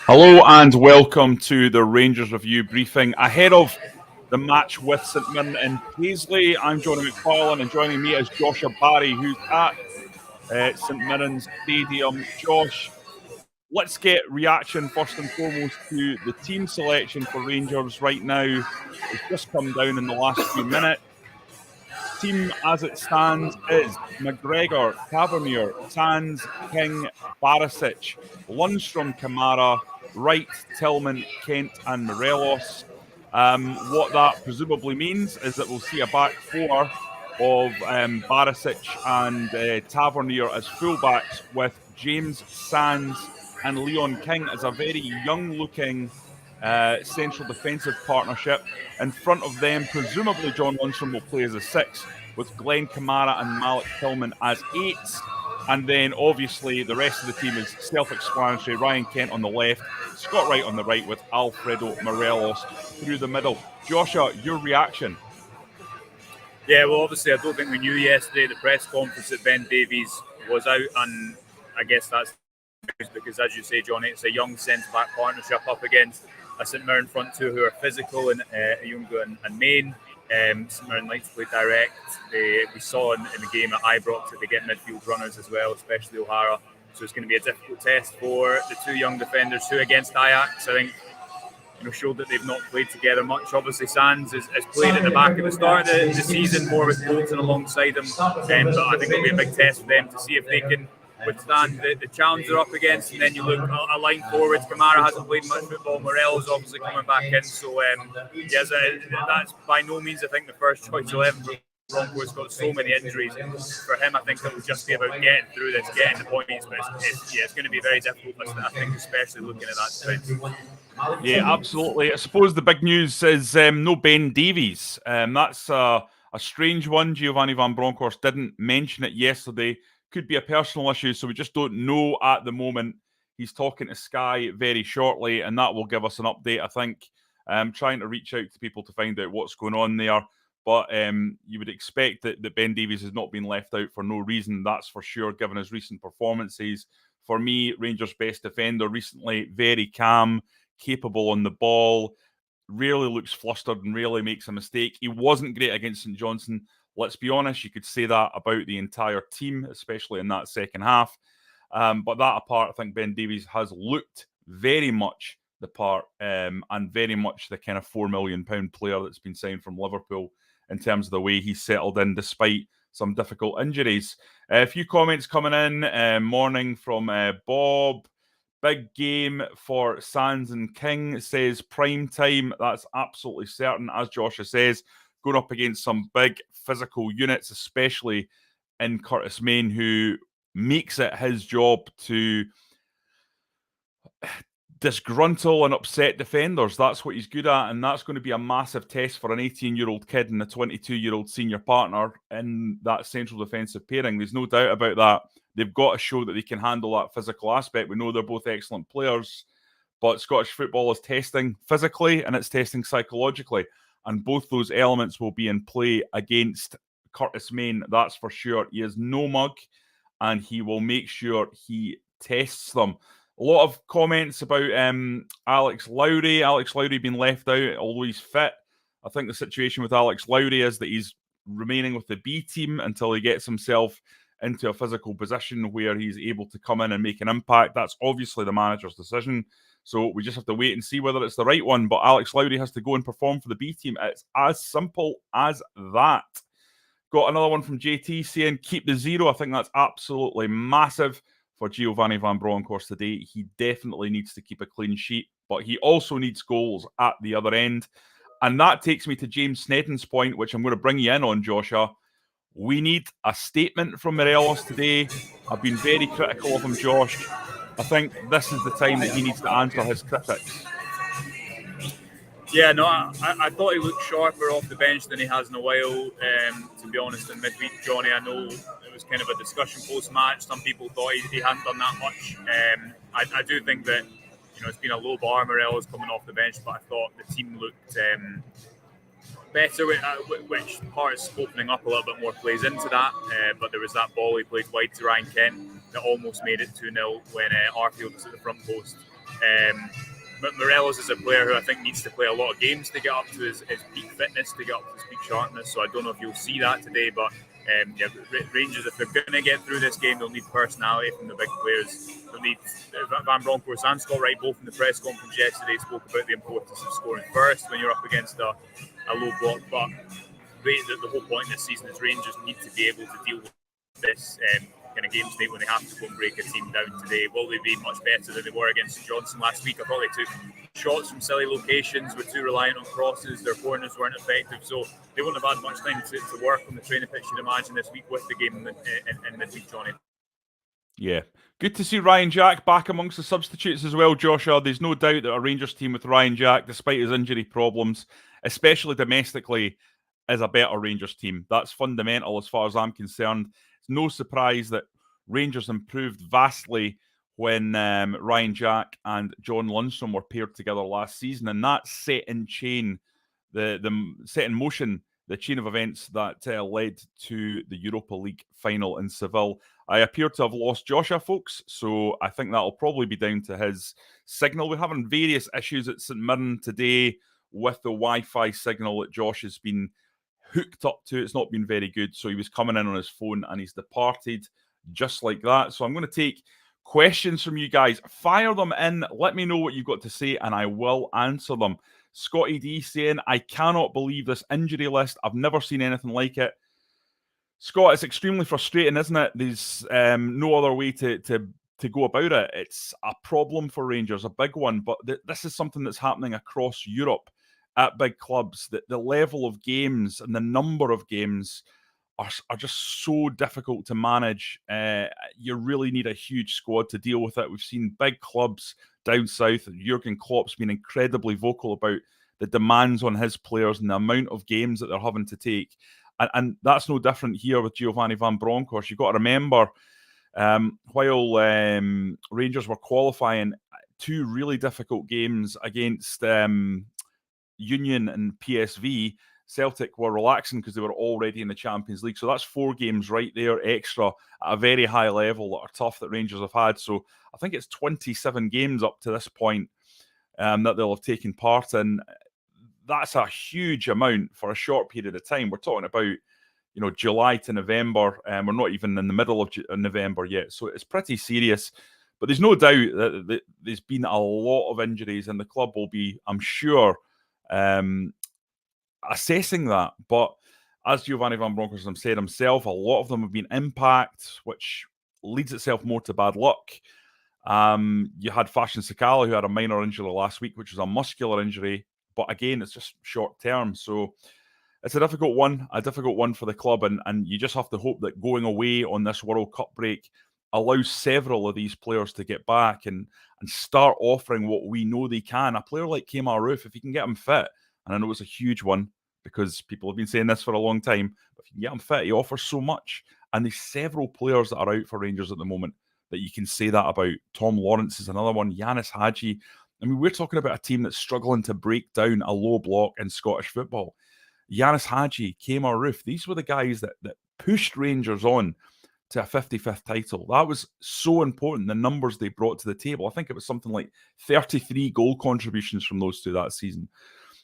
Hello and welcome to the Rangers Review briefing ahead of the match with St Mirren and Paisley. I'm Jonny McFarlane, and joining me is Joshua Barrie, who's at St Mirren's Stadium. Josh, let's get reaction first and foremost to the team selection for Rangers right now. It's just come down in the last few minutes. Team as it stands is McGregor, Tavernier, Sands, King, Barisic, Lundstrom, Kamara, Wright, Tillman, Kent, and Morelos. What that presumably means is that we'll see a back four of Barisic and Tavernier as fullbacks, with James Sands and Leon King as a very young-looking central defensive partnership. In front of them, presumably John Lundstrom will play as a six, with Glenn Kamara and Malik Tillman as eights. And then, obviously, the rest of the team is self-explanatory. Ryan Kent on the left, Scott Wright on the right, with Alfredo Morelos through the middle. Joshua, your reaction? Yeah, well, obviously, I don't think we knew yesterday at the press conference that Ben Davies was out, and I guess that's because, as you say, Johnny, it's a young centre-back partnership up against a St Mirren front two who are physical, and Ayunga and Main. St Mirren likes to play direct. We saw in the game at Ibrox that they get midfield runners as well, especially O'Hara. So it's going to be a difficult test for the two young defenders who, against Ajax, I think, showed that they've not played together much. Obviously, Sands has played at the back at the start of the season, more with Bolton alongside him. But I think it'll be a big test for them to see if they can withstand the challenge they're up against. And then you look a line forwards. Kamara hasn't played much football. Morelos obviously coming back in. So, yes, that's by no means, I think, the first choice 11 for Broncos. Got so many injuries. For him, I think it will just be about getting through this, getting the points. But it's going to be very difficult, I think, especially looking at that defence. Yeah, absolutely. I suppose the big news is no Ben Davies. That's a strange one. Giovanni Van Bronckhorst didn't mention it yesterday. Could be a personal issue, so we just don't know at the moment. He's talking to Sky very shortly, and that will give us an update, I think. Trying to reach out to people to find out what's going on there. But you would expect that Ben Davies has not been left out for no reason, that's for sure, given his recent performances. For me, Rangers' best defender recently, very calm, capable on the ball, rarely looks flustered and rarely makes a mistake. He wasn't great against St Johnstone. Let's be honest, you could say that about the entire team, especially in that second half. But that apart, I think Ben Davies has looked very much the part and very much the kind of £4 million player that's been signed from Liverpool in terms of the way he's settled in despite some difficult injuries. A few comments coming in. Morning from Bob. Big game for Sands and King, says prime time. That's absolutely certain. As Joshua says, going up against some big physical units, especially in Curtis Main, who makes it his job to disgruntle and upset defenders. That's what he's good at, and that's going to be a massive test for an 18-year-old kid and a 22-year-old senior partner in that central defensive pairing. There's no doubt about that. They've got to show that they can handle that physical aspect. We know they're both excellent players, but Scottish football is testing physically and it's testing psychologically, and both those elements will be in play against Curtis Main, that's for sure. He is no mug, and he will make sure he tests them. A lot of comments about Alex Lowry. Alex Lowry being left out, although he's fit. I think the situation with Alex Lowry is that he's remaining with the B team until he gets himself into a physical position where he's able to come in and make an impact. That's obviously the manager's decision. So we just have to wait and see whether it's the right one. But Alex Lowry has to go and perform for the B team. It's as simple as that. Got another one from JT saying, keep the zero. I think that's absolutely massive for Giovanni Van Bronckhorst today. He definitely needs to keep a clean sheet, but he also needs goals at the other end. And that takes me to James Snedden's point, which I'm going to bring you in on, Joshua. We need a statement from Morelos today. I've been very critical of him, Josh. I think this is the time that he needs to answer his critics. Yeah, no, I thought he looked sharper off the bench than he has in a while. To be honest, in midweek, Johnny, I know it was kind of a discussion post-match. Some people thought he hadn't done that much. I do think that it's been a low bar, Morelos coming off the bench, but I thought the team looked better, which part is opening up a little bit more plays into that. But there was that ball he played wide to Ryan Kent. that almost made it 2-0 when Arfield was at the front post. But Morelos is a player who I think needs to play a lot of games to get up to his peak fitness, to get up to his peak sharpness. So I don't know if you'll see that today, but Rangers, if they're going to get through this game, they'll need personality from the big players. They'll need Van Bronckhorst and Scott Wright, both in the press conference yesterday, spoke about the importance of scoring first when you're up against a low block. But the whole point this season is Rangers need to be able to deal with this kind of game state when they have to go and break a team down today. Will they be much better than they were against St Johnstone last week? I thought they took shots from silly locations, were too reliant on crosses, their corners weren't effective, so they wouldn't have had much time to work on the training pitch, you'd imagine, this week with the game in midweek, Johnny. Yeah. Good to see Ryan Jack back amongst the substitutes as well, Joshua. There's no doubt that a Rangers team with Ryan Jack, despite his injury problems, especially domestically, is a better Rangers team. That's fundamental as far as I'm concerned. It's no surprise that Rangers improved vastly when Ryan Jack and John Lundstrom were paired together last season, and that set in motion the chain of events that led to the Europa League final in Seville. I appear to have lost Joshua, folks, so I think that'll probably be down to his signal. We're having various issues at St Mirren today with the Wi-Fi signal that Josh has been hooked up to. It's not been very good, so he was coming in on his phone and he's departed just like that. So I'm going to take questions from you guys. Fire them in. Let me know what you've got to say and I will answer them. Scotty D saying, I cannot believe this injury list. I've never seen anything like it. Scott, it's extremely frustrating, isn't it? There's no other way to go about it. It's a problem for Rangers, a big one, but this is something that's happening across Europe at big clubs. The level of games and the number of games are just so difficult to manage. You really need a huge squad to deal with it. We've seen big clubs down south. Jurgen Klopp's been incredibly vocal about the demands on his players and the amount of games that they're having to take. And that's no different here with Giovanni Van Bronckhorst. You've got to remember, while Rangers were qualifying, 2 really difficult games against Union and PSV, Celtic were relaxing because they were already in the Champions League. So that's 4 games right there extra at a very high level that are tough that Rangers have had. So I think it's 27 games up to this point that they'll have taken part in. That's a huge amount for a short period of time. We're talking about, July to November. We're not even in the middle of November yet. So it's pretty serious. But there's no doubt that there's been a lot of injuries and the club will be, I'm sure, assessing that. But as Giovanni Van Bronckhorst said himself, a lot of them have been impact, which leads itself more to bad luck. You had Fashion Sakala, who had a minor injury last week, which was a muscular injury. But again, it's just short term. So it's a difficult one for the club. And you just have to hope that going away on this World Cup break allows several of these players to get back and start offering what we know they can. A player like Kemar Roof, if you can get him fit, and I know it's a huge one because people have been saying this for a long time, but if you can get him fit, he offers so much. And there's several players that are out for Rangers at the moment that you can say that about. Tom Lawrence is another one. Yanis Hadji. I mean, we're talking about a team that's struggling to break down a low block in Scottish football. Yanis Hadji, Kemar Roof, these were the guys that pushed Rangers on to a 55th title. That was so important, the numbers they brought to the table. I think it was something like 33 goal contributions from those 2 that season.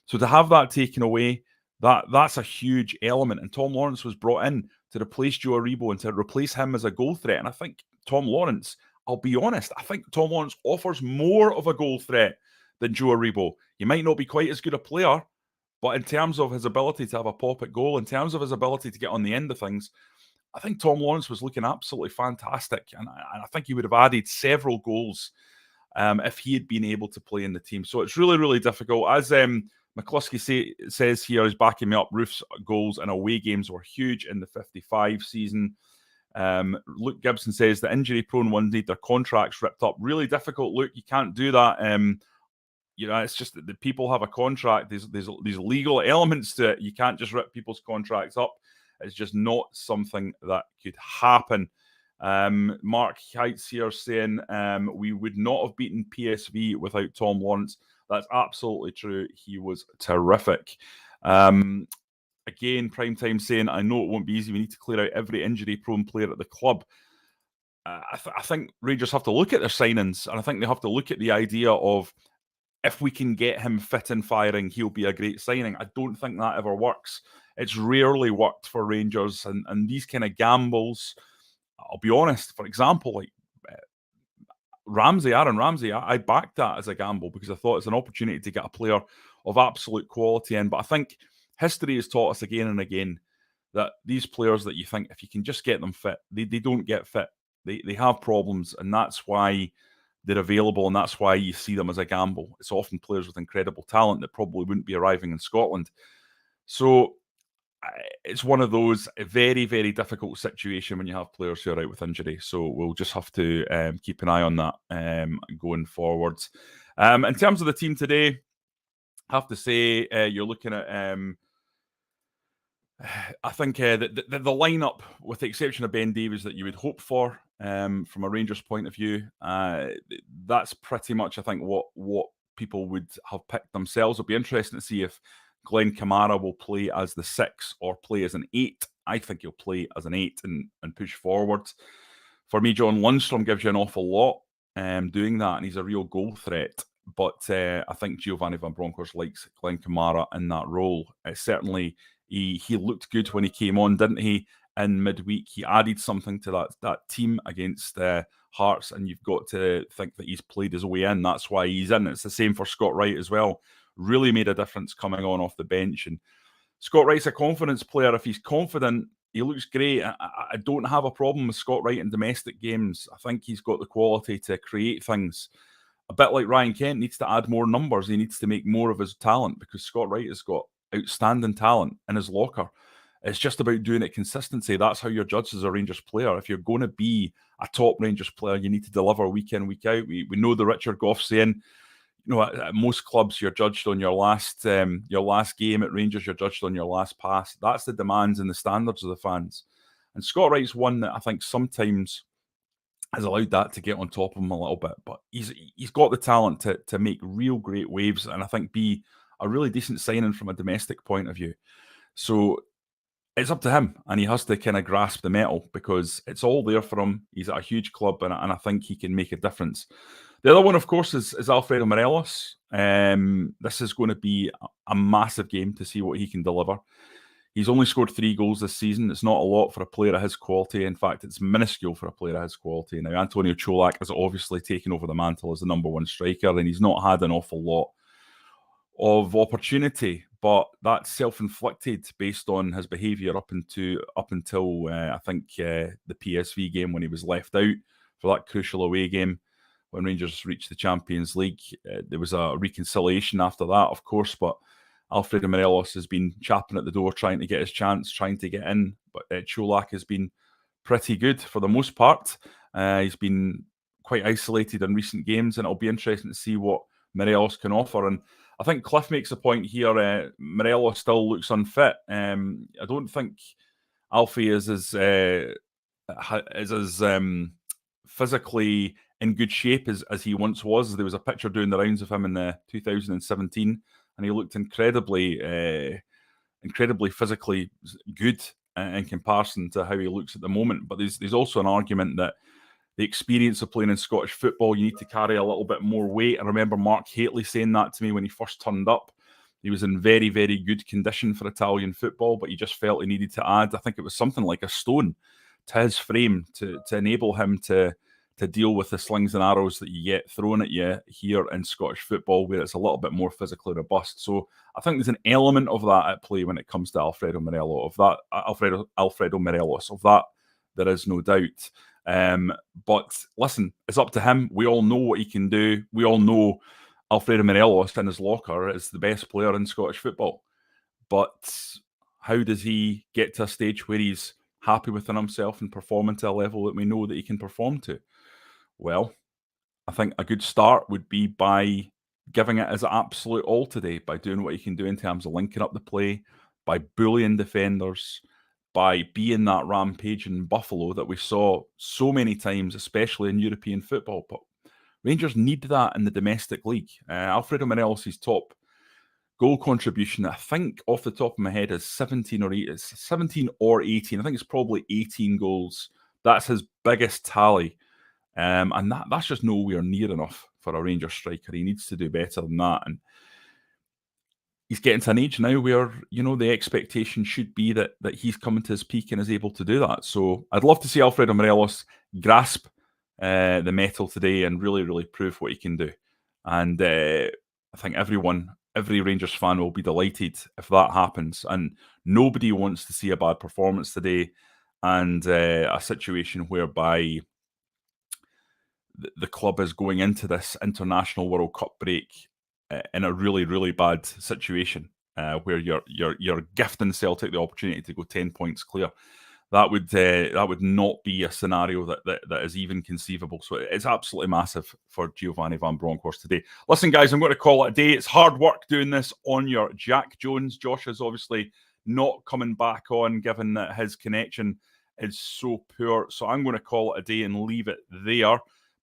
So to have that taken away, that's a huge element. And Tom Lawrence was brought in to replace Joe Aribo and to replace him as a goal threat. And I think Tom Lawrence, I'll be honest, I think Tom Lawrence offers more of a goal threat than Joe Aribo. He might not be quite as good a player, but in terms of his ability to have a pop at goal, in terms of his ability to get on the end of things, I think Tom Lawrence was looking absolutely fantastic. And I think he would have added several goals if he had been able to play in the team. So it's really, really difficult. As McCluskey says here, is backing me up, Roof's goals and away games were huge in the 55 season. Luke Gibson says the injury-prone ones need their contracts ripped up. Really difficult, Luke. You can't do that. It's just that the people have a contract. There's legal elements to it. You can't just rip people's contracts up. It's just not something that could happen. Mark Heights here saying we would not have beaten PSV without Tom Lawrence. That's absolutely true. He was terrific. Again, Primetime saying, I know it won't be easy. We need to clear out every injury-prone player at the club. I think Rangers have to look at their signings, and I think they have to look at the idea of, if we can get him fit and firing, he'll be a great signing. I don't think that ever works. It's rarely worked for Rangers, and these kind of gambles, I'll be honest, for example, like Aaron Ramsey, I backed that as a gamble because I thought it's an opportunity to get a player of absolute quality in. But I think history has taught us again and again that these players that you think, if you can just get them fit, they don't get fit. They have problems, and that's why they're available, and that's why you see them as a gamble. It's often players with incredible talent that probably wouldn't be arriving in Scotland. So it's one of those very, very difficult situation when you have players who are out with injury. So we'll just have to keep an eye on that going forwards. In terms of the team today, I have to say you're looking at I think the lineup, with the exception of Ben Davies, that you would hope for from a Rangers point of view, that's pretty much, I think, what people would have picked themselves. It'll be interesting to see if Glenn Kamara will play as the 6 or play as an 8. I think he'll play as an 8 and push forward. For me, John Lundstrom gives you an awful lot doing that, and he's a real goal threat. But I think Giovanni Van Bronckhorst likes Glenn Kamara in that role. Certainly, he looked good when he came on, didn't he? In midweek, he added something to that team against Hearts, and you've got to think that he's played his way in. That's why he's in. It's the same for Scott Wright as well. Really made a difference coming on off the bench. And Scott Wright's a confidence player. If he's confident, he looks great. I don't have a problem with Scott Wright in domestic games. I think he's got the quality to create things. A bit like Ryan Kent needs to add more numbers. He needs to make more of his talent, because Scott Wright has got outstanding talent in his locker. It's just about doing it consistency. That's how you're judged as a Rangers player. If you're going to be a top Rangers player, you need to deliver week in, week out. We know the Richard Gough saying, at most clubs, you're judged on your last game. At Rangers, you're judged on your last pass. That's the demands and the standards of the fans. And Scott Wright's one that I think sometimes has allowed that to get on top of him a little bit. But he's got the talent to make real great waves, and I think be a really decent signing from a domestic point of view. So it's up to him, and he has to kind of grasp the metal, because it's all there for him. He's at a huge club, and I think he can make a difference. The other one, of course, is Alfredo Morelos. This is going to be a massive game to see what he can deliver. He's only scored 3 goals this season. It's not a lot for a player of his quality. In fact, it's minuscule for a player of his quality. Now, Antonio Cholak has obviously taken over the mantle as the number 1 striker, and he's not had an awful lot of opportunity, but that's self-inflicted based on his behaviour up until I think the PSV game, when he was left out for that crucial away game when Rangers reached the Champions League. There was a reconciliation after that, of course, but Alfredo Morelos has been chapping at the door, trying to get his chance, trying to get in. But Cholak has been pretty good for the most part. He's been quite isolated in recent games, and it'll be interesting to see what Morelos can offer. And I think Cliff makes a point here. Morelos still looks unfit. I don't think Alfie is as physically in good shape as he once was. There was a picture doing the rounds of him in 2017, and he looked incredibly physically good in comparison to how he looks at the moment. But there's also an argument that the experience of playing in Scottish football, you need to carry a little bit more weight. I remember Mark Hateley saying that to me when he first turned up. He was in very, very good condition for Italian football, but he just felt he needed to add, I think it was something like a stone to his frame to enable him to deal with the slings and arrows that you get thrown at you here in Scottish football, where it's a little bit more physically robust. So I think there's an element of that at play when it comes to Alfredo Morelos. Alfredo Morelos. Of that, there is no doubt. But listen, it's up to him. We all know what he can do. We all know Alfredo Morelos in his locker is the best player in Scottish football. But how does he get to a stage where he's happy within himself and performing to a level that we know that he can perform to? Well, I think a good start would be by giving it his absolute all today, by doing what he can do in terms of linking up the play, by bullying defenders, by being that rampaging buffalo that we saw so many times, especially in European football. But Rangers need that in the domestic league. Alfredo Morelos' top goal contribution, I think off the top of my head, is 17 or 18. I think it's probably 18 goals That's his biggest tally. And that's just nowhere near enough for a Rangers striker. He needs to do better than that. And he's getting to an age now where, you know, the expectation should be that he's coming to his peak and is able to do that. So I'd love to see Alfredo Morelos grasp the metal today and really, really prove what he can do. And I think every Rangers fan will be delighted if that happens. And nobody wants to see a bad performance today and a situation whereby the club is going into this international World Cup break in a really, really bad situation where you're gifting Celtic the opportunity to go 10 points clear. That would not be a scenario that is even conceivable. So it's absolutely massive for Giovanni Van Bronckhorst today. Listen, guys, I'm going to call it a day. It's hard work doing this on your Jack Jones. Josh is obviously not coming back on, given that his connection is so poor. So I'm going to call it a day and leave it there.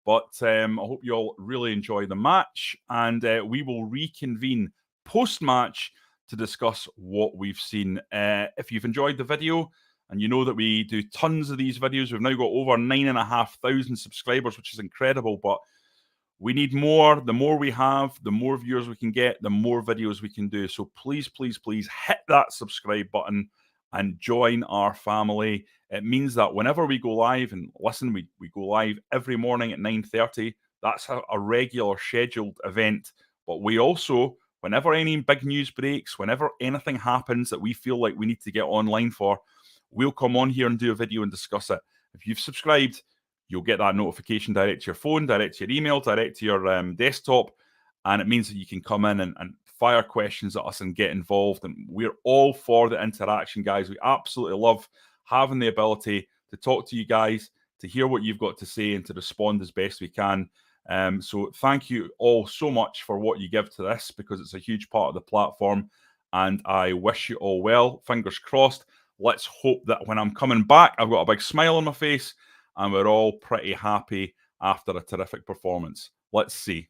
But I hope you all really enjoy the match, and we will reconvene post-match to discuss what we've seen. If you've enjoyed the video, and you know that we do tons of these videos, we've now got over 9,500 subscribers, which is incredible, but we need more. The more we have, the more viewers we can get, the more videos we can do. So please, please, please hit that subscribe button and join our family. It means that whenever we go live, and listen, we go live every morning at 9:30. That's a regular scheduled event. But we also, whenever any big news breaks, whenever anything happens that we feel like we need to get online for, we'll come on here and do a video and discuss it. If you've subscribed, you'll get that notification direct to your phone, direct to your email, direct to your desktop. And it means that you can come in and fire questions at us and get involved. And we're all for the interaction, guys. We absolutely love having the ability to talk to you guys, to hear what you've got to say, and to respond as best we can. So thank you all so much for what you give to this, because it's a huge part of the platform. And I wish you all well. Fingers crossed. Let's hope that when I'm coming back, I've got a big smile on my face and we're all pretty happy after a terrific performance. Let's see.